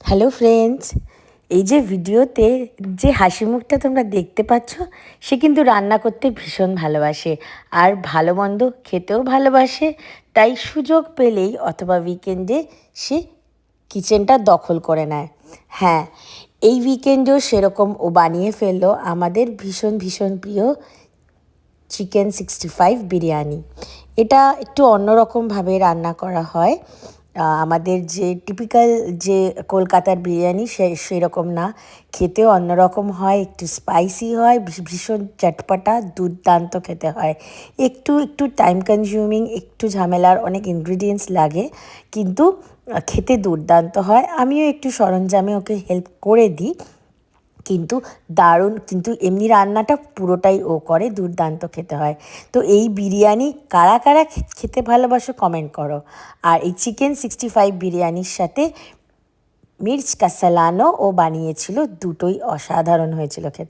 Hello friends, এই যে ভিডিওতে যে হাসি মুখটা তোমরা দেখতে পাচ্ছ, সে কিন্তু রান্না করতে ভীষণ ভালোবাসে আর ভালো মন্দ খেতেও ভালোবাসে। তাই সুযোগ পেলেই অথবা উইকেন্ডে সে কিচেনটা দখল করে নেয়। হ্যাঁ, এই উইকেন্ডেও সেরকম ও বানিয়ে ফেললো আমাদের ভীষণ ভীষণ প্রিয় চিকেন 65 বিরিয়ানি। এটা একটু অন্যরকমভাবে রান্না করা হয়। আমাদের যে টিপিক্যাল যে কলকাতার বিরিয়ানি সেরকম না, খেতেও অন্যরকম হয়, একটু স্পাইসি হয়, ভীষণ চটপটা, দুর্দান্ত খেতে হয়। একটু একটু টাইম কনজিউমিং, একটু ঝামেলার, অনেক ইনগ্রিডিয়েন্টস লাগে, কিন্তু খেতে দুর্দান্ত হয়। আমিও একটু সরঞ্জামে ওকে হেল্প করে দিই, কিন্তু দারুণ। কিন্তু এমনি রান্নাটা পুরোটাই ও করে, দুর্দান্ত খেতে হয়। তো এই বিরিয়ানি কারা কারা খেতে ভালোবাসো কমেন্ট করো। আর এই চিকেন 65 বিরিয়ানির সাথে মির্চ কাসালানো ও বানিয়েছিল, দুটোই অসাধারণ হয়েছিল খেতে।